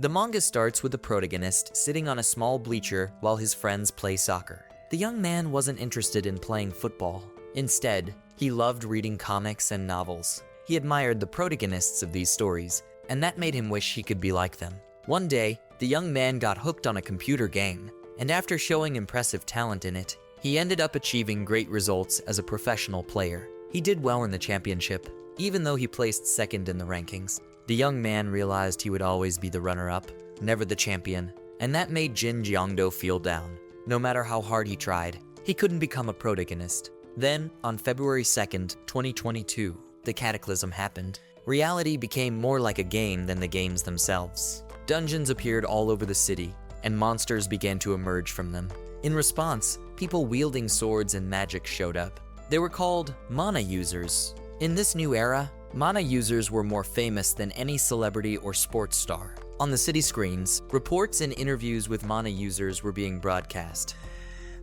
The manga starts with the protagonist sitting on a small bleacher while his friends play soccer. The young man wasn't interested in playing football. Instead, he loved reading comics and novels. He admired the protagonists of these stories, and that made him wish he could be like them. One day, the young man got hooked on a computer game, and after showing impressive talent in it, he ended up achieving great results as a professional player. He did well in the championship, even though he placed second in the rankings. The young man realized he would always be the runner-up, never the champion, and that made Jin Jiangdo feel down. No matter how hard he tried, he couldn't become a protagonist. Then, on February 2nd, 2022, the cataclysm happened. Reality became more like a game than the games themselves. Dungeons appeared all over the city, and monsters began to emerge from them. In response, people wielding swords and magic showed up. They were called mana users. In this new era, mana users were more famous than any celebrity or sports star. On the city screens, reports and interviews with mana users were being broadcast.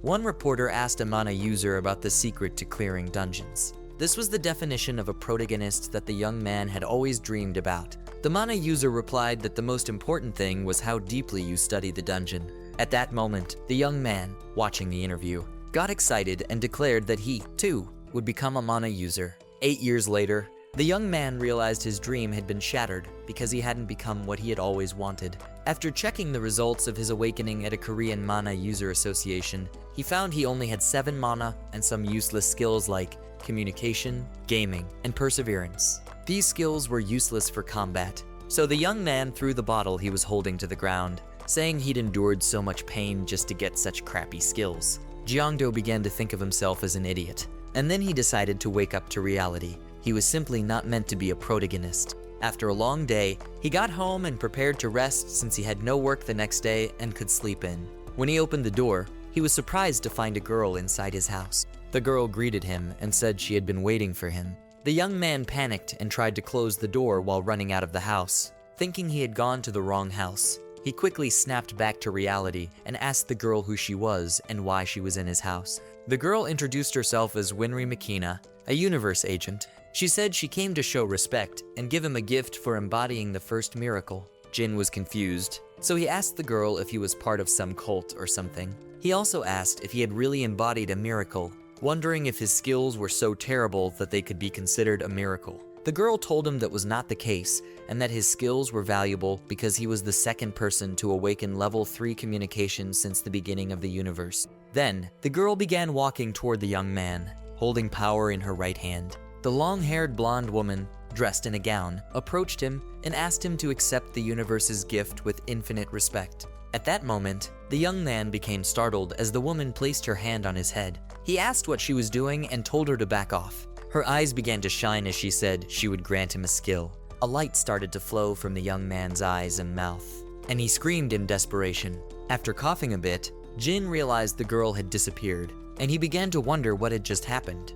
One reporter asked a mana user about the secret to clearing dungeons. This was the definition of a protagonist that the young man had always dreamed about. The mana user replied that the most important thing was how deeply you study the dungeon. At that moment, the young man, watching the interview, got excited and declared that he, too, would become a mana user. 8 years later, the young man realized his dream had been shattered because he hadn't become what he had always wanted. After checking the results of his awakening at a Korean mana user association, he found he only had 7 mana and some useless skills like communication, gaming, and perseverance. These skills were useless for combat, so the young man threw the bottle he was holding to the ground, saying he'd endured so much pain just to get such crappy skills. Jiangdo began to think of himself as an idiot, and then he decided to wake up to reality. He was simply not meant to be a protagonist. After a long day, he got home and prepared to rest since he had no work the next day and could sleep in. When he opened the door, he was surprised to find a girl inside his house. The girl greeted him and said she had been waiting for him. The young man panicked and tried to close the door while running out of the house. Thinking he had gone to the wrong house, he quickly snapped back to reality and asked the girl who she was and why she was in his house. The girl introduced herself as Winry Makina, a universe agent. She said she came to show respect and give him a gift for embodying the first miracle. Jin was confused, so he asked the girl if he was part of some cult or something. He also asked if he had really embodied a miracle, wondering if his skills were so terrible that they could be considered a miracle. The girl told him that was not the case, and that his skills were valuable because he was the second person to awaken level 3 communication since the beginning of the universe. Then, the girl began walking toward the young man, holding power in her right hand. The long-haired blonde woman, dressed in a gown, approached him and asked him to accept the universe's gift with infinite respect. At that moment, the young man became startled as the woman placed her hand on his head. He asked what she was doing and told her to back off. Her eyes began to shine as she said she would grant him a skill. A light started to flow from the young man's eyes and mouth, and he screamed in desperation. After coughing a bit, Jin realized the girl had disappeared, and he began to wonder what had just happened.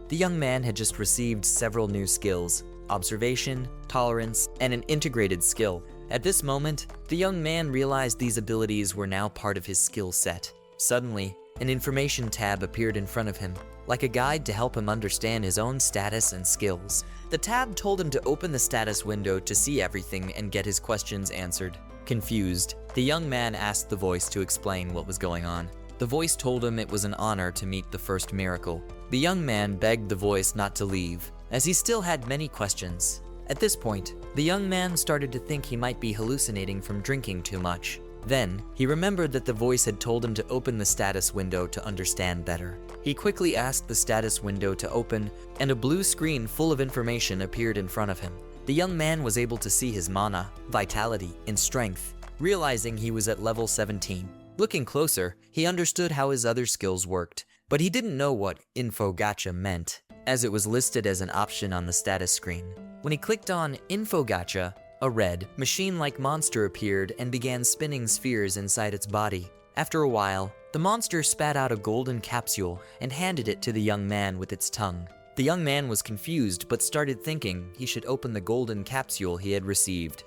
The young man had just received several new skills: observation, tolerance, and an integrated skill. At this moment, the young man realized these abilities were now part of his skill set. Suddenly, an information tab appeared in front of him, like a guide to help him understand his own status and skills. The tab told him to open the status window to see everything and get his questions answered. Confused, the young man asked the voice to explain what was going on. The voice told him it was an honor to meet the first miracle. The young man begged the voice not to leave, as he still had many questions. At this point, the young man started to think he might be hallucinating from drinking too much. Then, he remembered that the voice had told him to open the status window to understand better. He quickly asked the status window to open, and a blue screen full of information appeared in front of him. The young man was able to see his mana, vitality, and strength, realizing he was at level 17. Looking closer, he understood how his other skills worked, but he didn't know what info gacha meant, as it was listed as an option on the status screen. When he clicked on info gacha, a red, machine-like monster appeared and began spinning spheres inside its body. After a while, the monster spat out a golden capsule and handed it to the young man with its tongue. The young man was confused but started thinking he should open the golden capsule he had received.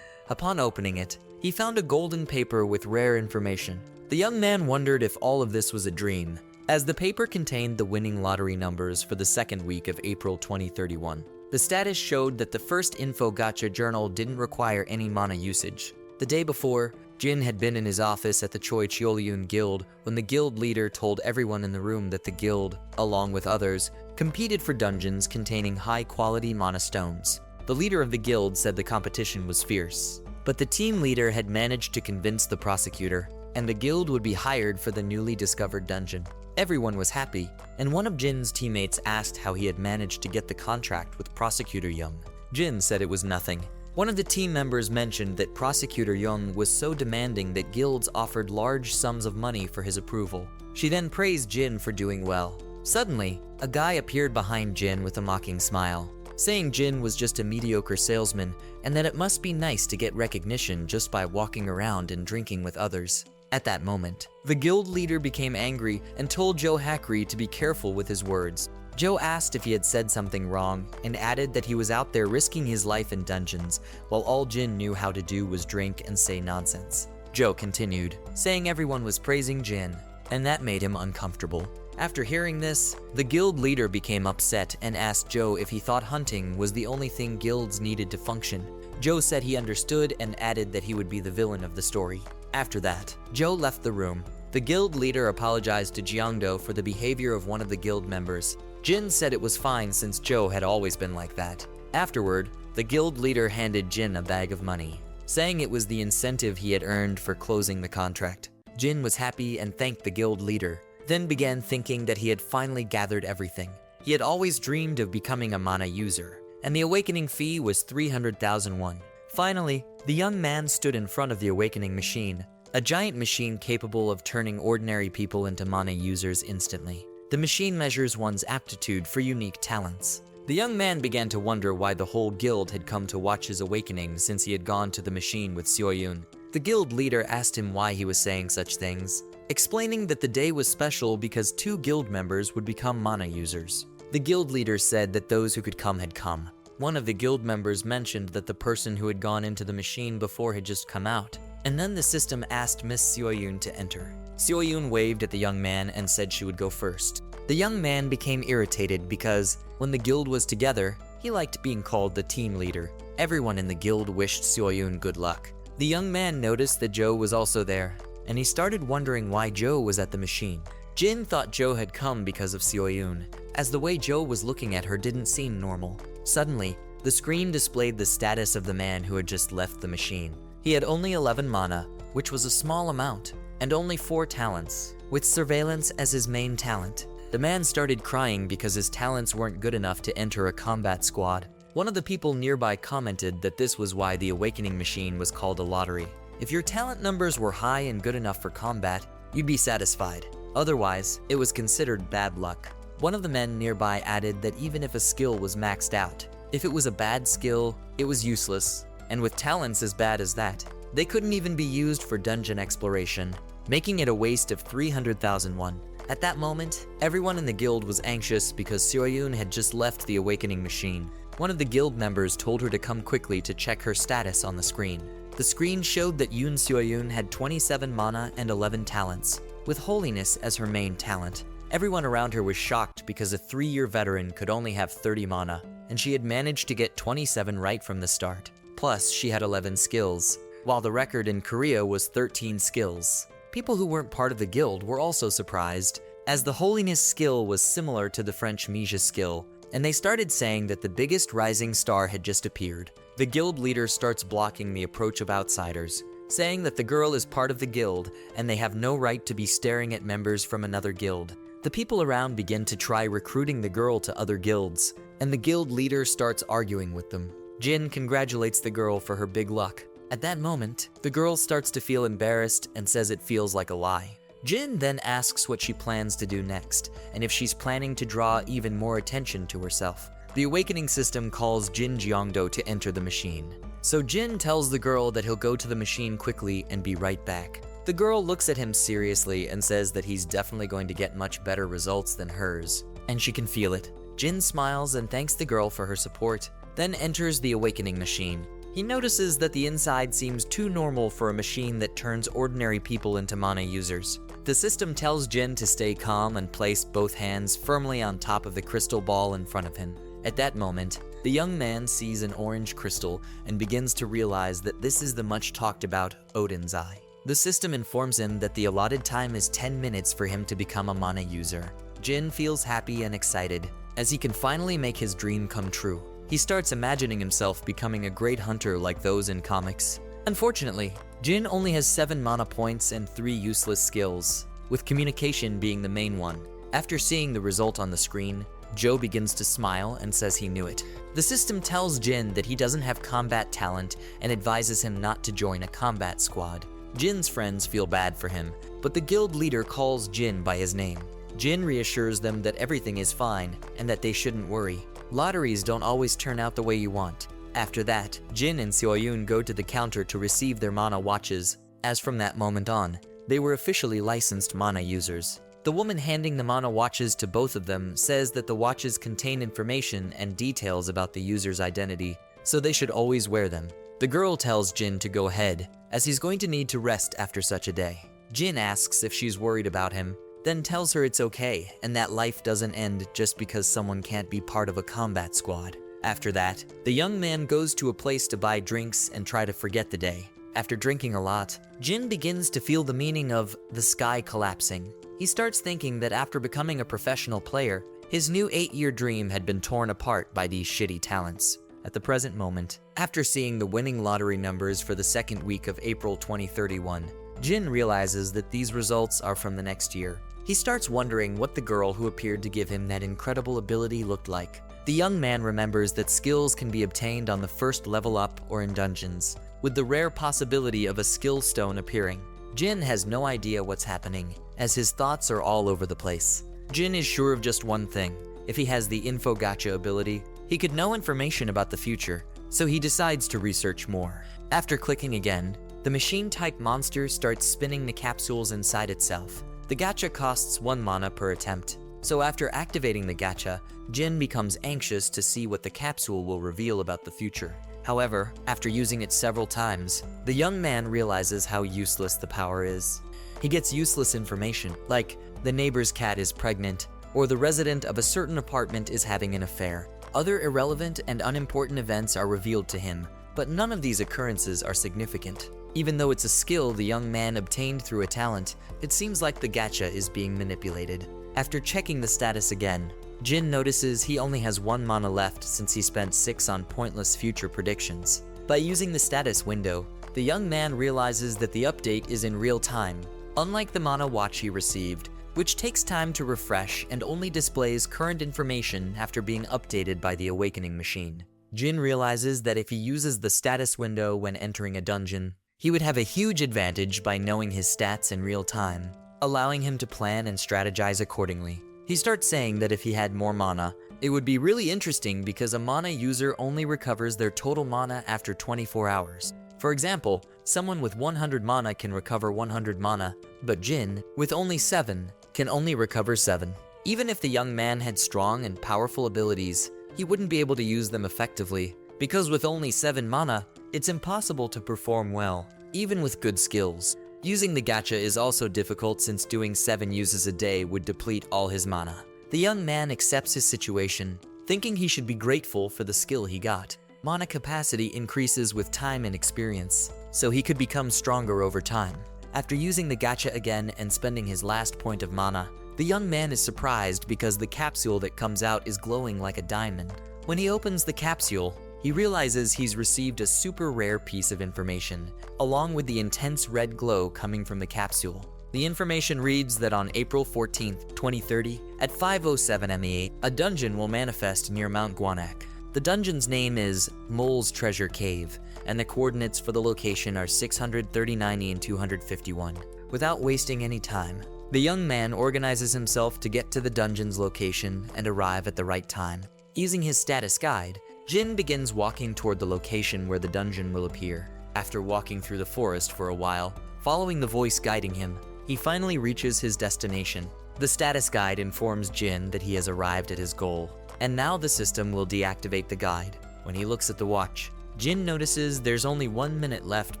Upon opening it, he found a golden paper with rare information. The young man wondered if all of this was a dream, as the paper contained the winning lottery numbers for the second week of April 2031. The status showed that the first info gacha journal didn't require any mana usage. The The day before, Jin had been in his office at the Choi Cheolyun Guild when the guild leader told everyone in the room that the guild, along with others, competed for dungeons containing high-quality mana stones. The leader of the guild said the competition was fierce, but the team leader had managed to convince the prosecutor, and the guild would be hired for the newly discovered dungeon. Everyone was happy, and one of Jin's teammates asked how he had managed to get the contract with Prosecutor Young. Jin said it was nothing. One of the team members mentioned that Prosecutor Young was so demanding that guilds offered large sums of money for his approval. She then praised Jin for doing well. Suddenly, a guy appeared behind Jin with a mocking smile, saying Jin was just a mediocre salesman and that it must be nice to get recognition just by walking around and drinking with others. At that moment, the guild leader became angry and told Joe Hackry to be careful with his words. Joe asked if he had said something wrong and added that he was out there risking his life in dungeons while all Jin knew how to do was drink and say nonsense. Joe continued, saying everyone was praising Jin, and that made him uncomfortable. After hearing this, the guild leader became upset and asked Joe if he thought hunting was the only thing guilds needed to function. Joe said he understood and added that he would be the villain of the story. After that, Joe left the room. The guild leader apologized to Jiangdo for the behavior of one of the guild members. Jin said it was fine since Joe had always been like that. Afterward, the guild leader handed Jin a bag of money, saying it was the incentive he had earned for closing the contract. Jin was happy and thanked the guild leader, then began thinking that he had finally gathered everything. He had always dreamed of becoming a mana user, and the awakening fee was 300,000 won. Finally, the young man stood in front of the awakening machine, a giant machine capable of turning ordinary people into mana users instantly. The machine measures one's aptitude for unique talents. The young man began to wonder why the whole guild had come to watch his awakening since he had gone to the machine with Seoyun. The guild leader asked him why he was saying such things, explaining that the day was special because 2 guild members would become mana users. The guild leader said that those who could come had come. One of the guild members mentioned that the person who had gone into the machine before had just come out, and then the system asked Miss Seoyun to enter. Seoyun waved at the young man and said she would go first. The young man became irritated because, when the guild was together, he liked being called the team leader. Everyone in the guild wished Seoyun good luck. The young man noticed that Joe was also there, and he started wondering why Joe was at the machine. Jin thought Joe had come because of Seoyun, as the way Joe was looking at her didn't seem normal. Suddenly, the screen displayed the status of the man who had just left the machine. He had only 11 mana, which was a small amount, and only 4 talents, with surveillance as his main talent. The man started crying because his talents weren't good enough to enter a combat squad. One of the people nearby commented that this was why the awakening machine was called a lottery. If your talent numbers were high and good enough for combat, you'd be satisfied. Otherwise, it was considered bad luck. One of the men nearby added that even if a skill was maxed out, if it was a bad skill, it was useless, and with talents as bad as that, they couldn't even be used for dungeon exploration, making it a waste of 300,000 won. At that moment, everyone in the guild was anxious because Seoyun had just left the awakening machine. One of the guild members told her to come quickly to check her status on the screen. The screen showed that Yoon Seoyun had 27 mana and 11 talents, with holiness as her main talent. Everyone around her was shocked because a 3-year veteran could only have 30 mana, and she had managed to get 27 right from the start. Plus, she had 11 skills, while the record in Korea was 13 skills. People who weren't part of the guild were also surprised, as the holiness skill was similar to the French Mija skill, and they started saying that the biggest rising star had just appeared. The guild leader starts blocking the approach of outsiders, saying that the girl is part of the guild and they have no right to be staring at members from another guild. The people around begin to try recruiting the girl to other guilds, and the guild leader starts arguing with them. Jin congratulates the girl for her big luck. At that moment, the girl starts to feel embarrassed and says it feels like a lie. Jin then asks what she plans to do next, and if she's planning to draw even more attention to herself. The awakening system calls Jin Jiangdo to enter the machine. So Jin tells the girl that he'll go to the machine quickly and be right back. The girl looks at him seriously and says that he's definitely going to get much better results than hers, and she can feel it. Jin smiles and thanks the girl for her support, then enters the awakening machine. He notices that the inside seems too normal for a machine that turns ordinary people into mana users. The system tells Jin to stay calm and place both hands firmly on top of the crystal ball in front of him. At that moment, the young man sees an orange crystal and begins to realize that this is the much talked about Odin's Eye. The system informs him that the allotted time is 10 minutes for him to become a mana user. Jin feels happy and excited as he can finally make his dream come true. He starts imagining himself becoming a great hunter like those in comics. Unfortunately, Jin only has 7 mana points and 3 useless skills, with communication being the main one. After seeing the result on the screen, Joe begins to smile and says he knew it. The system tells Jin that he doesn't have combat talent and advises him not to join a combat squad. Jin's friends feel bad for him, but the guild leader calls Jin by his name. Jin reassures them that everything is fine and that they shouldn't worry. Lotteries don't always turn out the way you want. After that, Jin and Seoyun go to the counter to receive their mana watches. As from that moment on, they were officially licensed mana users. The woman handing the mana watches to both of them says that the watches contain information and details about the user's identity, so they should always wear them. The girl tells Jin to go ahead, as he's going to need to rest after such a day. Jin asks if she's worried about him, then tells her it's okay and that life doesn't end just because someone can't be part of a combat squad. After that, the young man goes to a place to buy drinks and try to forget the day. After drinking a lot, Jin begins to feel the meaning of the sky collapsing. He starts thinking that after becoming a professional player, his new 8-year dream had been torn apart by these shitty talents. At the present moment, after seeing the winning lottery numbers for the second week of April 2031, Jin realizes that these results are from the next year. He starts wondering what the girl who appeared to give him that incredible ability looked like. The young man remembers that skills can be obtained on the first level up or in dungeons, with the rare possibility of a skill stone appearing. Jin has no idea what's happening, as his thoughts are all over the place. Jin is sure of just one thing: if he has the info gacha ability, he could know information about the future, so he decides to research more. After clicking again, the machine-type monster starts spinning the capsules inside itself. The gacha costs 1 mana per attempt, so after activating the gacha, Jin becomes anxious to see what the capsule will reveal about the future. However, after using it several times, the young man realizes how useless the power is. He gets useless information, like the neighbor's cat is pregnant, or the resident of a certain apartment is having an affair. Other irrelevant and unimportant events are revealed to him, but none of these occurrences are significant. Even though it's a skill the young man obtained through a talent, it seems like the gacha is being manipulated. After checking the status again, Jin notices he only has 1 mana left since he spent 6 on pointless future predictions. By using the status window, the young man realizes that the update is in real time, unlike the mana watch he received, which takes time to refresh and only displays current information after being updated by the awakening machine. Jin realizes that if he uses the status window when entering a dungeon, he would have a huge advantage by knowing his stats in real time, allowing him to plan and strategize accordingly. He starts saying that if he had more mana, it would be really interesting because a mana user only recovers their total mana after 24 hours. For example, someone with 100 mana can recover 100 mana, but Jin, with only 7, can only recover 7. Even if the young man had strong and powerful abilities, he wouldn't be able to use them effectively, because with only 7 mana, it's impossible to perform well, even with good skills. Using the gacha is also difficult since doing 7 uses a day would deplete all his mana. The young man accepts his situation, thinking he should be grateful for the skill he got. Mana capacity increases with time and experience, so he could become stronger over time. After using the gacha again and spending his last point of mana, the young man is surprised because the capsule that comes out is glowing like a diamond. When he opens the capsule, he realizes he's received a super rare piece of information, along with the intense red glow coming from the capsule. The information reads that on April 14th, 2030, at 5:07 MEA, a dungeon will manifest near Mount Guanak. The dungeon's name is Mole's Treasure Cave, and the coordinates for the location are 600, 30, 90, and 251. Without wasting any time, the young man organizes himself to get to the dungeon's location and arrive at the right time. Using his status guide, Jin begins walking toward the location where the dungeon will appear. After walking through the forest for a while, following the voice guiding him, he finally reaches his destination. The status guide informs Jin that he has arrived at his goal, and now the system will deactivate the guide. When he looks at the watch, Jin notices there's only 1 minute left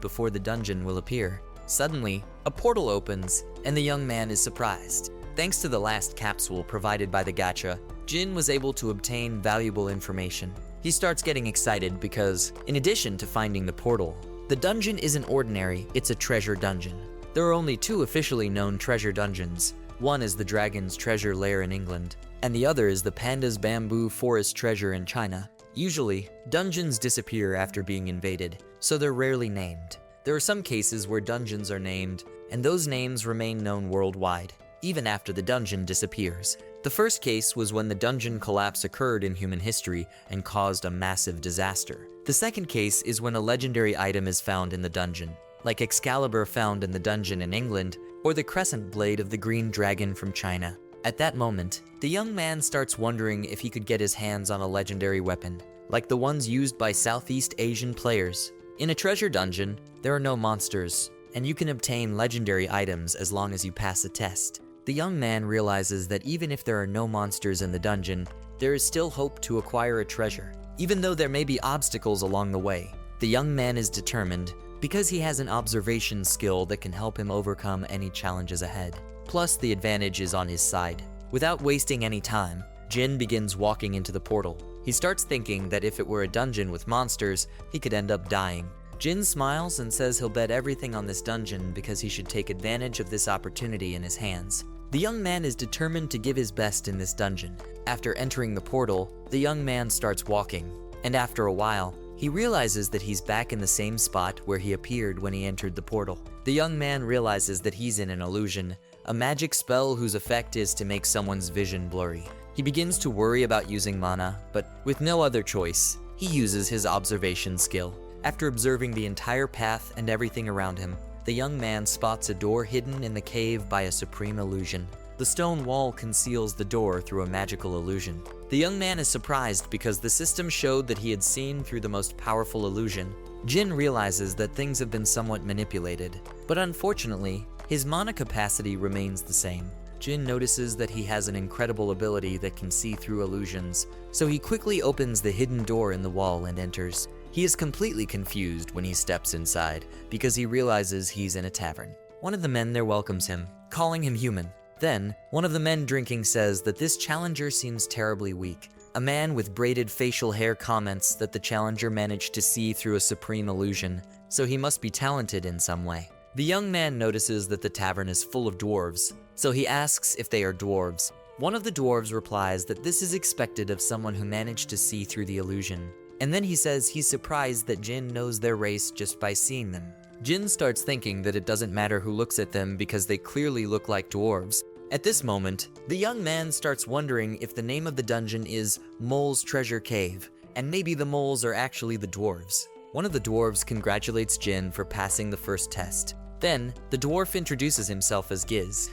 before the dungeon will appear. Suddenly, a portal opens, and the young man is surprised. Thanks to the last capsule provided by the gacha, Jin was able to obtain valuable information. He starts getting excited because, in addition to finding the portal, the dungeon isn't ordinary, it's a treasure dungeon. There are only 2 officially known treasure dungeons. One is the Dragon's Treasure Lair in England, and the other is the Panda's Bamboo Forest Treasure in China. Usually, dungeons disappear after being invaded, so they're rarely named. There are some cases where dungeons are named, and those names remain known worldwide, even after the dungeon disappears. The first case was when the dungeon collapse occurred in human history and caused a massive disaster. The second case is when a legendary item is found in the dungeon, like Excalibur found in the dungeon in England, or the crescent blade of the green dragon from China. At that moment, the young man starts wondering if he could get his hands on a legendary weapon, like the ones used by Southeast Asian players. In a treasure dungeon, there are no monsters, and you can obtain legendary items as long as you pass a test. The young man realizes that even if there are no monsters in the dungeon, there is still hope to acquire a treasure. Even though there may be obstacles along the way, the young man is determined because he has an observation skill that can help him overcome any challenges ahead. Plus, the advantage is on his side. Without wasting any time, Jin begins walking into the portal. He starts thinking that if it were a dungeon with monsters, he could end up dying. Jin smiles and says he'll bet everything on this dungeon because he should take advantage of this opportunity in his hands. The young man is determined to give his best in this dungeon. After entering the portal, the young man starts walking, and after a while, he realizes that he's back in the same spot where he appeared when he entered the portal. The young man realizes that he's in an illusion, a magic spell whose effect is to make someone's vision blurry. He begins to worry about using mana, but with no other choice, he uses his observation skill. After observing the entire path and everything around him, the young man spots a door hidden in the cave by a supreme illusion. The stone wall conceals the door through a magical illusion. The young man is surprised because the system showed that he had seen through the most powerful illusion. Jin realizes that things have been somewhat manipulated, but unfortunately, his mana capacity remains the same. Jin notices that he has an incredible ability that can see through illusions, so he quickly opens the hidden door in the wall and enters. He is completely confused when he steps inside, because he realizes he's in a tavern. One of the men there welcomes him, calling him human. Then, one of the men drinking says that this challenger seems terribly weak. A man with braided facial hair comments that the challenger managed to see through a supreme illusion, so he must be talented in some way. The young man notices that the tavern is full of dwarves, so he asks if they are dwarves. One of the dwarves replies that this is expected of someone who managed to see through the illusion. And then he says he's surprised that Jin knows their race just by seeing them. Jin starts thinking that it doesn't matter who looks at them because they clearly look like dwarves. At this moment, the young man starts wondering if the name of the dungeon is Mole's Treasure Cave, and maybe the moles are actually the dwarves. One of the dwarves congratulates Jin for passing the first test. Then, the dwarf introduces himself as Giz.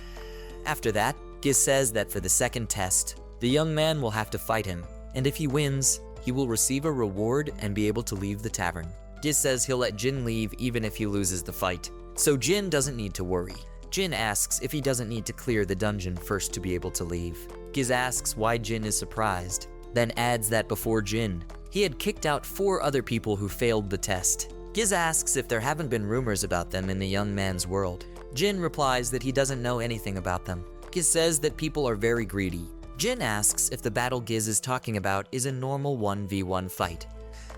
After that, Giz says that for the second test, the young man will have to fight him, and if he wins, he will receive a reward and be able to leave the tavern. Giz says he'll let Jin leave even if he loses the fight, so Jin doesn't need to worry. Jin asks if he doesn't need to clear the dungeon first to be able to leave. Giz asks why Jin is surprised, then adds that before Jin, he had kicked out 4 other people who failed the test. Giz asks if there haven't been rumors about them in the young man's world. Jin replies that he doesn't know anything about them. Giz says that people are very greedy. Jin asks if the battle Giz is talking about is a normal 1v1 fight.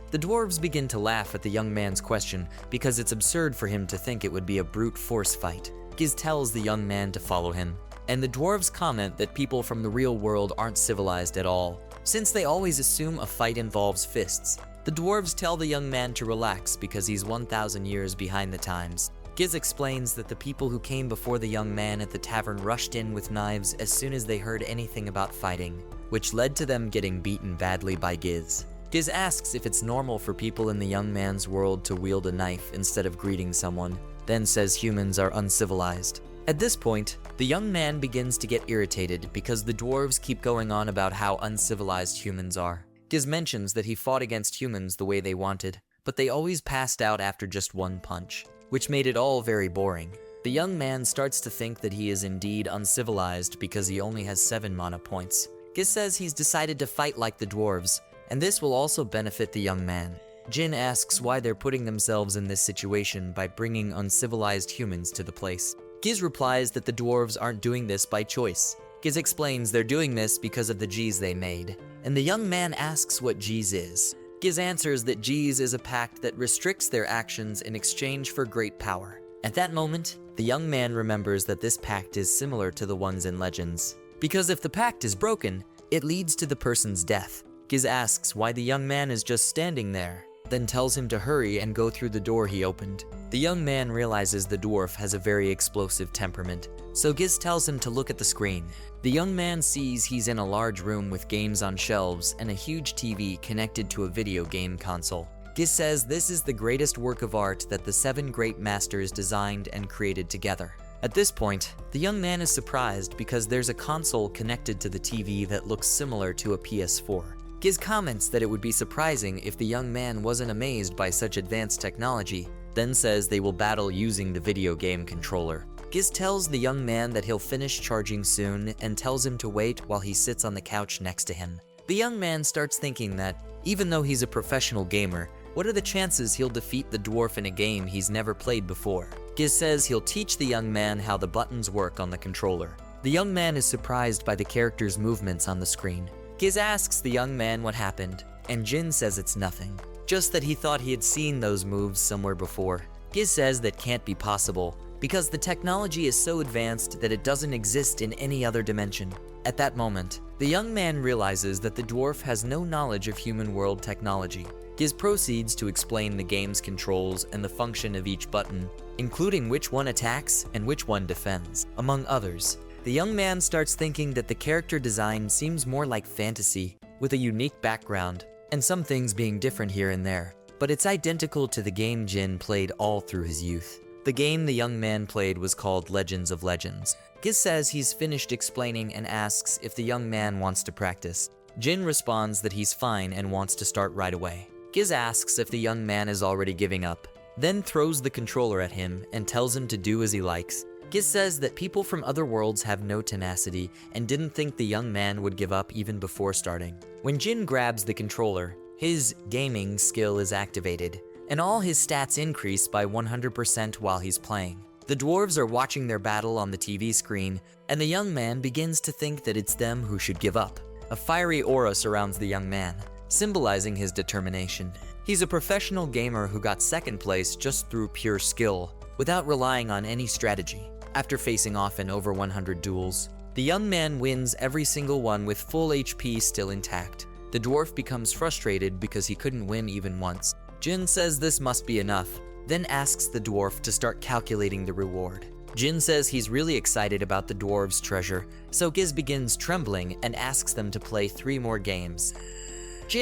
The dwarves begin to laugh at the young man's question because it's absurd for him to think it would be a brute force fight. Giz tells the young man to follow him, and the dwarves comment that people from the real world aren't civilized at all, since they always assume a fight involves fists. The dwarves tell the young man to relax because he's 1,000 years behind the times. Giz explains that the people who came before the young man at the tavern rushed in with knives as soon as they heard anything about fighting, which led to them getting beaten badly by Giz. Giz asks if it's normal for people in the young man's world to wield a knife instead of greeting someone, then says humans are uncivilized. At this point, the young man begins to get irritated because the dwarves keep going on about how uncivilized humans are. Giz mentions that he fought against humans the way they wanted, but they always passed out after just one punch, which made it all very boring. The young man starts to think that he is indeed uncivilized because he only has 7 mana points. Giz says he's decided to fight like the dwarves, and this will also benefit the young man. Jin asks why they're putting themselves in this situation by bringing uncivilized humans to the place. Giz replies that the dwarves aren't doing this by choice. Giz explains they're doing this because of the G's they made, and the young man asks what G's is. Giz answers that G's is a pact that restricts their actions in exchange for great power. At that moment, the young man remembers that this pact is similar to the ones in Legends, because if the pact is broken, it leads to the person's death. Giz asks why the young man is just standing there, then tells him to hurry and go through the door he opened. The young man realizes the dwarf has a very explosive temperament, so Giz tells him to look at the screen. The young man sees he's in a large room with games on shelves and a huge TV connected to a video game console. Giz says this is the greatest work of art that the 7 great masters designed and created together. At this point, the young man is surprised because there's a console connected to the TV that looks similar to a PS4. Giz comments that it would be surprising if the young man wasn't amazed by such advanced technology, then says they will battle using the video game controller. Giz tells the young man that he'll finish charging soon and tells him to wait while he sits on the couch next to him. The young man starts thinking that, even though he's a professional gamer, what are the chances he'll defeat the dwarf in a game he's never played before? Giz says he'll teach the young man how the buttons work on the controller. The young man is surprised by the character's movements on the screen. Giz asks the young man what happened, and Jin says it's nothing, just that he thought he had seen those moves somewhere before. Giz says that can't be possible, because the technology is so advanced that it doesn't exist in any other dimension. At that moment, the young man realizes that the dwarf has no knowledge of human world technology. Giz proceeds to explain the game's controls and the function of each button, including which one attacks and which one defends, among others. The young man starts thinking that the character design seems more like fantasy, with a unique background, and some things being different here and there, but it's identical to the game Jin played all through his youth. The game the young man played was called Legends of Legends. Giz says he's finished explaining and asks if the young man wants to practice. Jin responds that he's fine and wants to start right away. Giz asks if the young man is already giving up, then throws the controller at him and tells him to do as he likes. Giz says that people from other worlds have no tenacity and didn't think the young man would give up even before starting. When Jin grabs the controller, his gaming skill is activated, and all his stats increase by 100% while he's playing. The dwarves are watching their battle on the TV screen, and the young man begins to think that it's them who should give up. A fiery aura surrounds the young man, symbolizing his determination. He's a professional gamer who got second place just through pure skill, without relying on any strategy. After facing off in over 100 duels, the young man wins every single one with full HP still intact. The dwarf becomes frustrated because he couldn't win even once. Jin says this must be enough, then asks the dwarf to start calculating the reward. Jin says he's really excited about the dwarves' treasure, so Giz begins trembling and asks them to play 3 more games.